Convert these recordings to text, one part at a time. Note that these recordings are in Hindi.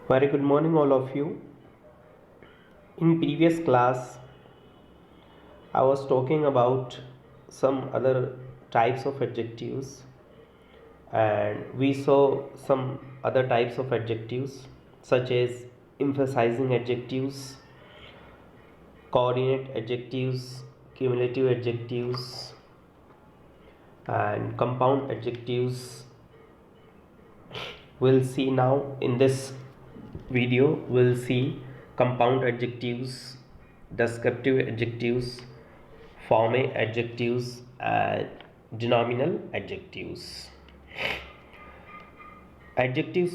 Very good morning, all of you. In previous class, I was talking about some other types of adjectives, and we saw some other types of adjectives such as emphasizing adjectives, coordinate adjectives, cumulative adjectives, and compound adjectives. We'll see now in this video, we'll see compound adjectives, descriptive adjectives, forming adjectives and denominal adjectives. Adjectives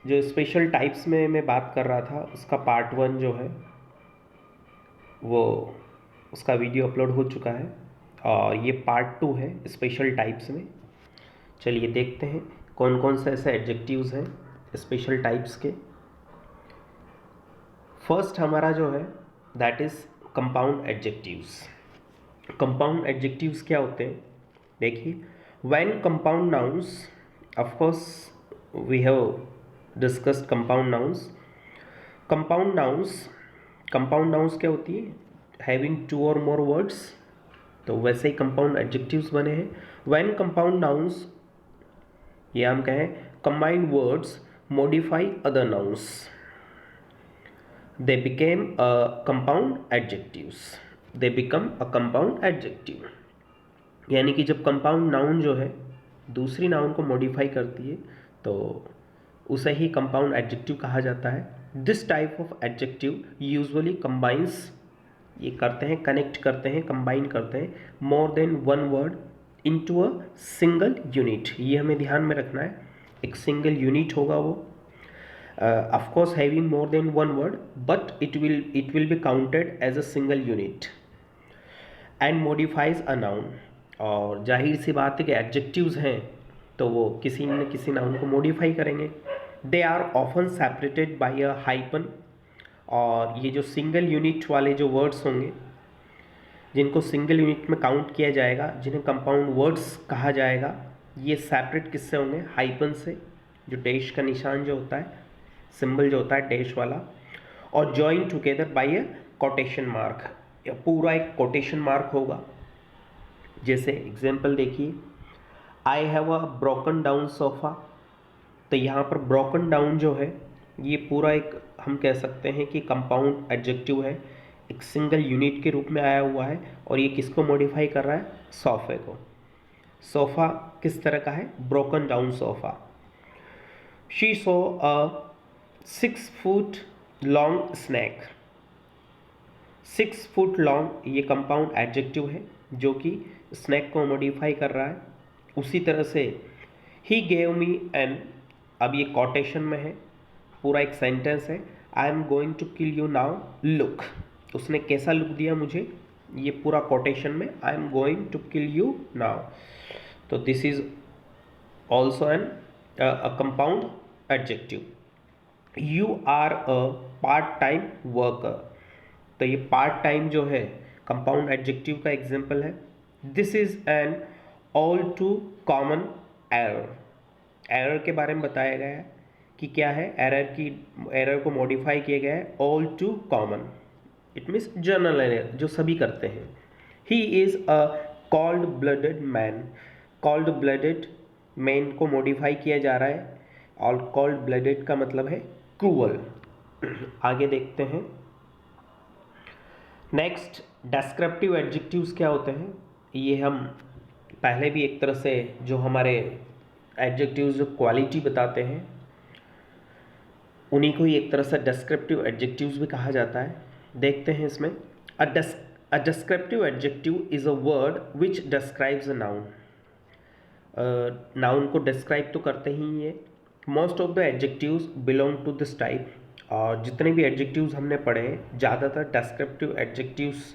जो स्पेशल टाइप्स में मैं बात कर रहा था उसका पार्ट 1 जो है वो उसका वीडियो अपलोड हो चुका है और ये पार्ट 2 है स्पेशल टाइप्स में। चलिए देखते हैं कौन कौन से ऐसे एडजेक्टिव्स हैं स्पेशल टाइप्स के। फर्स्ट हमारा जो है that is compound adjectives. Compound adjectives क्या होते हैं? देखिए, when compound nouns, of course we have discussed compound nouns. Compound nouns क्या होती है? हैविंग 2 और मोर वर्ड्स, तो वैसे ही कंपाउंड एडजेक्टिव्स बने हैं। व्हेन कंपाउंड नाउन्स, ये हम कहें combined words modify other nouns, they became a compound adjectives, they become a compound adjective। यानी कि जब कंपाउंड नाउन जो है दूसरी नाउन को मॉडिफाई करती है तो उसे ही कंपाउंड एडजेक्टिव कहा जाता है। This type of adjective usually combines, ये करते हैं, कनेक्ट करते हैं, कंबाइन करते हैं more than one word into a single unit. ये हमें ध्यान में रखना है, एक सिंगल यूनिट होगा वो। Of course having more than one word, but it will be counted as a single unit and modifies a noun। और जाहिर सी बात है कि एडजेक्टिव्स हैं तो वो किसी न किसी नाउन को मॉडिफाई करेंगे। They are often separated by a hyphen, और ये जो सिंगल यूनिट वाले जो वर्ड्स होंगे जिनको सिंगल यूनिट में काउंट किया जाएगा, जिन्हें कंपाउंड वर्ड्स कहा जाएगा, ये सेपरेट किससे होंगे? हाइपन से, जो डैश का निशान जो होता है, सिंबल जो होता है डैश वाला, और join together by a quotation mark, या पूरा एक कोटेशन मार्क होगा। जैसे एग्जांपल देखिए, I have a broken down sofa, तो यहाँ पर ब्रोकन डाउन जो है ये पूरा एक हम कह सकते हैं कि कंपाउंड एडजेक्टिव है, एक सिंगल यूनिट के रूप में आया हुआ है, और ये किसको मॉडिफाई कर रहा है? सोफे को। सोफा किस तरह का है? Broken down sofa. She saw a 6 foot long snake. 6 foot long ये कंपाउंड एडजेक्टिव है जो कि स्नैक को मॉडिफाई कर रहा है। उसी तरह से ही गेव मी एन, अब ये कोटेशन में है, पूरा एक सेंटेंस है, I am going to kill you now look. उसने कैसा लुक दिया मुझे? ये पूरा कोटेशन में I am going to kill you now. तो this is also an compound adjective. You are a part time worker, तो ये पार्ट टाइम जो है कंपाउंड एडजेक्टिव का एग्जाम्पल है। This is an all too common error. Error के बारे में बताया गया है कि क्या है, एरर को मॉडिफाई किया गया है all too common, it means general error जो सभी करते हैं। He is a cold blooded man, cold blooded man को मॉडिफाई किया जा रहा है, और कॉल्ड ब्लडेड का मतलब है क्रूअल। आगे देखते हैं। नेक्स्ट, डेस्क्रिप्टिव एडजेक्टिव्स क्या होते हैं? ये हम पहले भी एक तरह से जो हमारे एडजेक्टिव्स जो क्वालिटी बताते हैं उन्हीं को ही एक तरह से डेस्क्रिप्टिव एडजेक्टिव्स भी कहा जाता है। देखते हैं इसमें, a descriptive adjective is a word which describes a noun. Noun को डिस्क्राइब तो करते ही ये। Most of the adjectives belong to this type, और जितने भी एडजेक्टिव्स हमने पढ़े हैं ज़्यादातर डिस्क्रिप्टिव एडजेक्टिव्स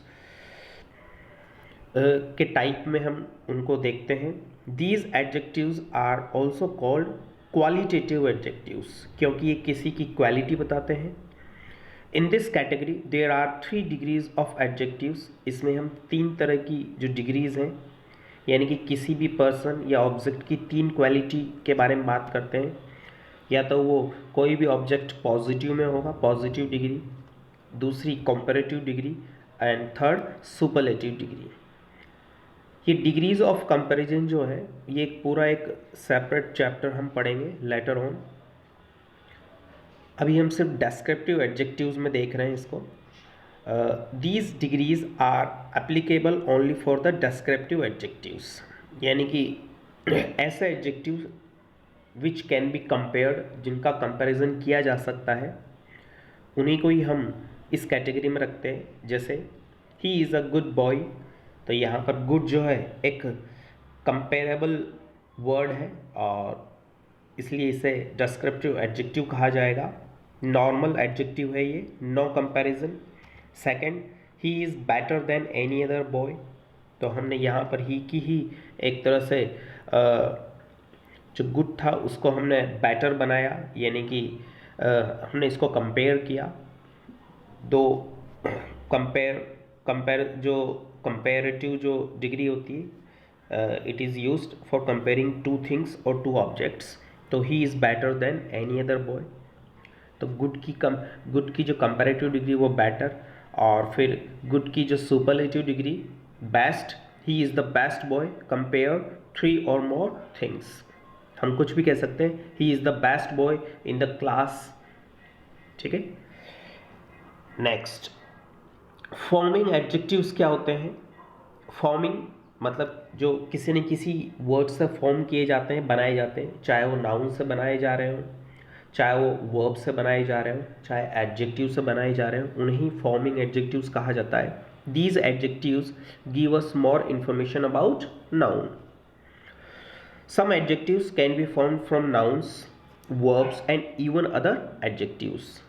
के टाइप में हम उनको देखते हैं। These adjectives are also called qualitative adjectives, क्योंकि ये किसी की क्वालिटी बताते हैं। In this category there are 3 degrees of adjectives. इसमें हम 3 तरह की जो डिग्रीज हैं, यानी कि किसी भी पर्सन या ऑब्जेक्ट की 3 क्वालिटी के बारे में बात करते हैं। या तो वो कोई भी ऑब्जेक्ट पॉजिटिव में होगा, पॉजिटिव डिग्री, दूसरी comparative degree, and third superlative degree. ये डिग्रीज ऑफ कंपैरिजन जो है ये पूरा एक सेपरेट चैप्टर हम पढ़ेंगे लेटर ऑन। अभी हम सिर्फ डेस्क्रिप्टिव एडजेक्टिव्स में देख रहे हैं इसको। These degrees are applicable only for the descriptive adjectives, यानी कि ऐसे adjectives which can be compared, जिनका कंपैरिजन किया जा सकता है, उन्हीं को ही हम इस कैटेगरी में रखते हैं। जैसे he is a good boy, तो यहाँ पर गुड जो है एक कंपेरेबल वर्ड है और इसलिए इसे डिस्क्रिप्टिव एडजेक्टिव कहा जाएगा। नॉर्मल एडजेक्टिव है ये, no comparison. Second, he is better than any other boy, तो हमने यहाँ पर ही की ही एक तरह से जो गुड था उसको हमने बेटर बनाया, यानी कि हमने इसको कंपेयर किया। दो कंपेरेटिव जो डिग्री होती है, it is used for comparing two things और टू ऑब्जेक्ट्स। तो ही is better than any other boy, तो गुड की जो कंपैरेटिव डिग्री वो बेटर, और फिर गुड की जो superlative degree best. He is the best boy compare 3 और मोर थिंग्स। हम कुछ भी कह सकते हैं, he is the best boy in the class. ठीक है। नेक्स्ट, फॉर्मिंग एडजेक्टिव्स क्या होते हैं? फॉर्मिंग मतलब जो किसी न किसी वर्ड से फॉर्म किए जाते हैं, बनाए जाते हैं, चाहे वो नाउन से बनाए जा रहे हों, चाहे वो वर्ब से बनाए जा रहे हो, चाहे एडजेक्टिव से बनाए जा रहे हो, उन्हें फॉर्मिंग एडजेक्टिव्स कहा जाता है। These adjectives give us more information about noun. Some adjectives can be formed from nouns, verbs and even other adjectives.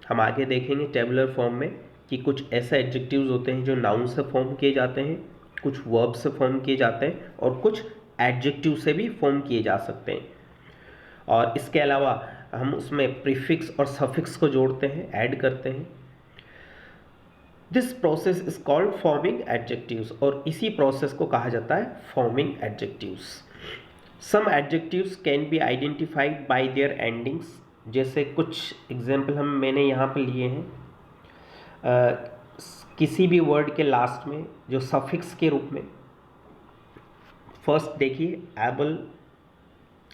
हम आगे देखेंगे टेबुलर फॉर्म में कि कुछ ऐसे एडजेक्टिव्स होते हैं जो नाउन से फॉर्म किए जाते हैं, कुछ वर्ब से फॉर्म किए जाते हैं और कुछ एडजेक्टिव से भी फॉर्म किए जा सकते हैं। और इसके अलावा हम उसमें प्रीफिक्स और सफिक्स को जोड़ते हैं, ऐड करते हैं। This process is called forming adjectives, और इसी प्रोसेस को कहा जाता है forming adjectives. Some adjectives can be identified by their endings, जैसे कुछ एग्जाम्पल मैंने यहाँ पर लिए हैं। किसी भी वर्ड के लास्ट में जो सफिक्स के रूप में, फर्स्ट देखिए एबल,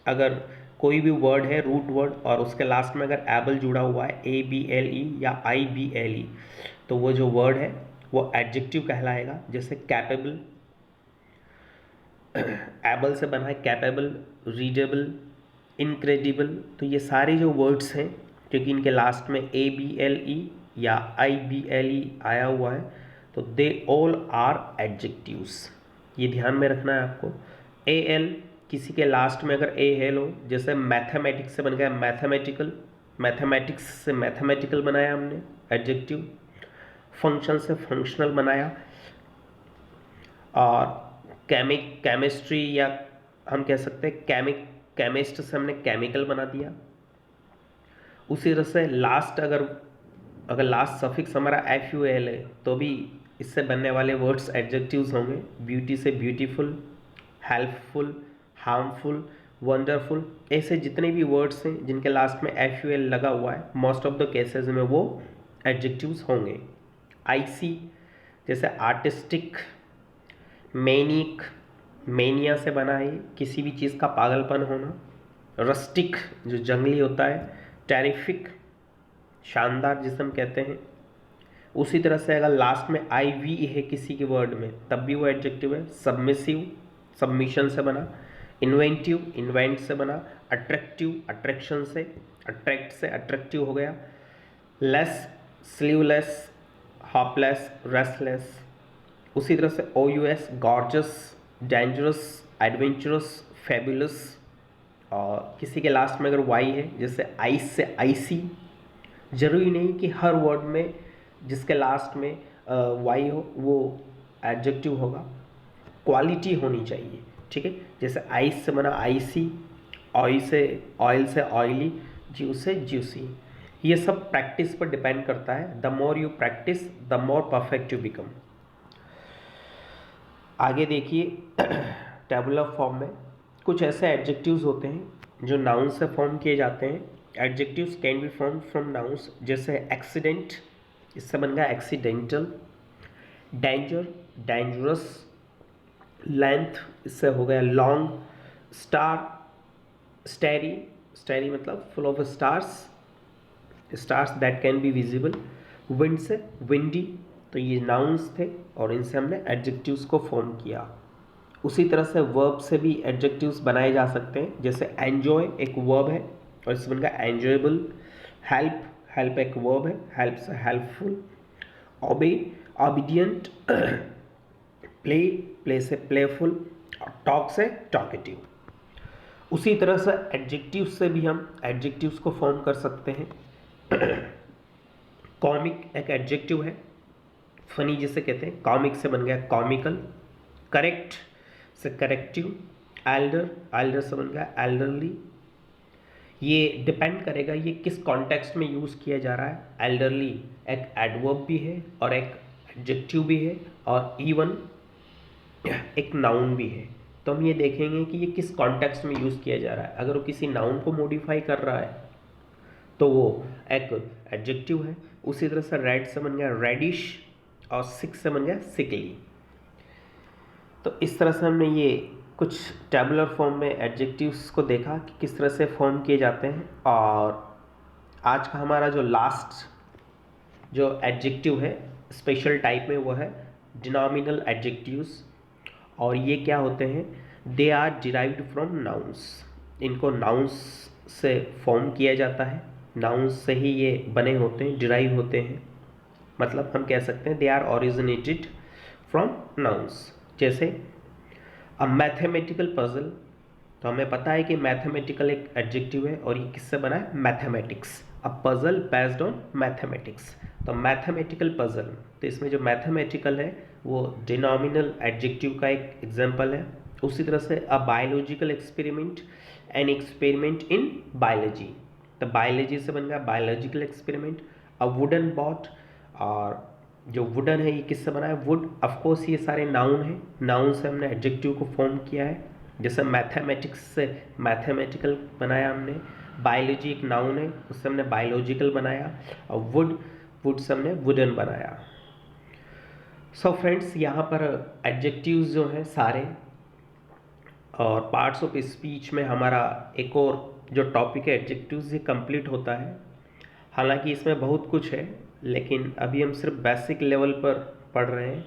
अगर कोई भी वर्ड है रूट वर्ड और उसके लास्ट में अगर एबल जुड़ा हुआ है, ABLE या IBLE, तो वो जो वर्ड है वो एडजेक्टिव कहलाएगा। जैसे कैपेबल, एबल से बना है कैपेबल, रीडेबल, इनक्रेडिबल, तो ये सारे जो वर्ड्स हैं क्योंकि इनके लास्ट में ABLE या IBLE आया हुआ है, तो दे ऑल आर एडजेक्टिव्स। ये ध्यान में रखना है आपको। AL, किसी के लास्ट में अगर AL हो, जैसे मैथमेटिक्स से बन गया मैथमेटिकल, मैथमेटिक्स से मैथमेटिकल बनाया हमने एडजेक्टिव। फंक्शन से फंक्शनल बनाया, और केमिस्ट्री या हम कह सकते हैं केमिस्ट से हमने केमिकल बना दिया। उसी तरह से लास्ट अगर लास्ट सफिक्स हमारा FUL है तो भी इससे बनने वाले वर्ड्स एडजेक्टिव्स होंगे। ब्यूटी से ब्यूटीफुल, हेल्पफुल, हार्मफुल, वंडरफुल, ऐसे जितने भी वर्ड्स हैं जिनके लास्ट में FUL लगा हुआ है, मोस्ट ऑफ द केसेस में वो एडजेक्टिव्स होंगे। IC जैसे आर्टिस्टिक, मैनिक, मैनिया से बना है, किसी भी चीज़ का पागलपन होना। रस्टिक जो जंगली होता है। टेरिफिक, शानदार जिसे हम कहते हैं। उसी तरह से अगर लास्ट में IV है किसी के वर्ड में तब भी वो एडजेक्टिव है। सबमिसिव, सबमिशन से बना। इन्वेंटिव, इन्वेंट से बना। अट्रैक्टिव, अट्रैक्शन से, अट्रैक्ट से अट्रैक्टिव हो गया। Less, sleeveless, hopeless, restless. उसी तरह से OUS, gorgeous, dangerous, adventurous, fabulous. और किसी के लास्ट में अगर Y है, जैसे आइस से आइसी। जरूरी नहीं कि हर वर्ड में जिसके लास्ट में Y हो वो एडजेक्टिव होगा, क्वालिटी होनी चाहिए। ठीक है, जैसे आइस से बना आइसी, ऑयल से ऑयली, ज्यूस से जूसी। ये सब प्रैक्टिस पर डिपेंड करता है। The more you practice the more perfect you become. आगे देखिए टेबुलर फॉर्म में कुछ ऐसे एडजेक्टिव्स होते हैं जो नाउन से फॉर्म किए जाते हैं adjectives can B form from nouns, जैसे एक्सीडेंट, इससे बन गया एक्सीडेंटल। Danger, dangerous. लेंथ, इससे हो गया लॉन्ग। स्टार, स्टेरी, स्टेरी मतलब full of stars, stars that can be visible. Wind से विंडी। तो ये नाउन्स थे और इनसे हमने एडजेक्टिव्स को फॉर्म किया। उसी तरह से वर्ब से भी एडजेक्टिव्स बनाए जा सकते हैं, जैसे एन्जॉय एक वर्ब है और इससे बन गया एन्जॉयबल। हेल्प, हेल्प एक वर्ब है, हेल्प से हेल्पफुल। ओबे, ऑबीडियंट। प्ले, प्ले से प्लेफुल। और टॉक से टॉकेटिव। उसी तरह से एडजेक्टिव्स से भी हम एडजेक्टिव्स को फॉर्म कर सकते हैं। कॉमिक एक एडजेक्टिव है, फनी जिसे कहते हैं, कॉमिक से बन गया कॉमिकल। करेक्ट से करेक्टिव। एल्डर, एल्डर से बन गया एल्डरली। ये डिपेंड करेगा ये किस कॉन्टेक्स्ट में यूज़ किया जा रहा है। एल्डरली एक एडवर्ब भी है और एक एडजेक्टिव भी है और इवन एक नाउन भी है। तो हम ये देखेंगे कि ये किस कॉन्टेक्स्ट में यूज़ किया जा रहा है। अगर वो किसी नाउन को मॉडिफाई कर रहा है तो वो एक एडजेक्टिव है। उसी तरह से रेड से बन गया रेडिश और सिक से बन गया सिकली। तो इस तरह से हमने ये कुछ टेबुलर फॉर्म में एडजेक्टिव्स को देखा कि किस तरह से फॉर्म किए जाते हैं। और आज का हमारा जो लास्ट जो एडजेक्टिव है स्पेशल टाइप में, वो है डिनोमिनल एडजेक्टिव्स। और ये क्या होते हैं? They are derived from nouns. इनको नाउन्स से फॉर्म किया जाता है, नाउन्स से ही ये बने होते हैं, डिराइव होते हैं। मतलब हम कह सकते हैं they are originated from nouns. जैसे अ मैथमेटिकल पजल, तो हमें पता है कि मैथमेटिकल एक एडजेक्टिव है और ये किससे बना है? Mathematics. A puzzle based on mathematics. तो मैथमेटिकल पजल, तो इसमें जो मैथमेटिकल है वो डिनोमिनल एडजेक्टिव का एक एग्जांपल है। उसी तरह से a biological experiment, an experiment in biology, तो बायोलॉजी से बन गया biological experiment. A wooden boat, और जो वुडन है ये किससे बना है? वुड। ऑफकोर्स ये सारे नाउन हैं, नाउन से हमने एडजेक्टिव को फॉर्म किया है। जैसे मैथमेटिक्स से मैथमेटिकल बनाया हमने, बायोलॉजी एक नाउन है उससे हमने बायोलॉजिकल बनाया, और वुड, वुड से हमने वुडन बनाया। सो फ्रेंड्स, यहाँ पर एडजेक्टिव्स जो हैं सारे और पार्ट्स ऑफ स्पीच में हमारा एक और जो टॉपिक है एडजेक्टिव्स, ये कंप्लीट होता है। हालांकि इसमें बहुत कुछ है लेकिन अभी हम सिर्फ बेसिक लेवल पर पढ़ रहे हैं,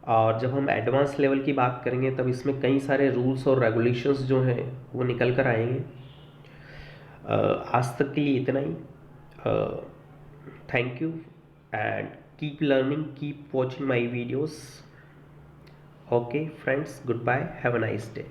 और जब हम एडवांस लेवल की बात करेंगे तब इसमें कई सारे रूल्स और रेगुलेशंस जो हैं वो निकल कर आएंगे। आज तक के लिए इतना ही। Thank you and keep learning, keep watching my videos. Okay friends, goodbye, have a nice day.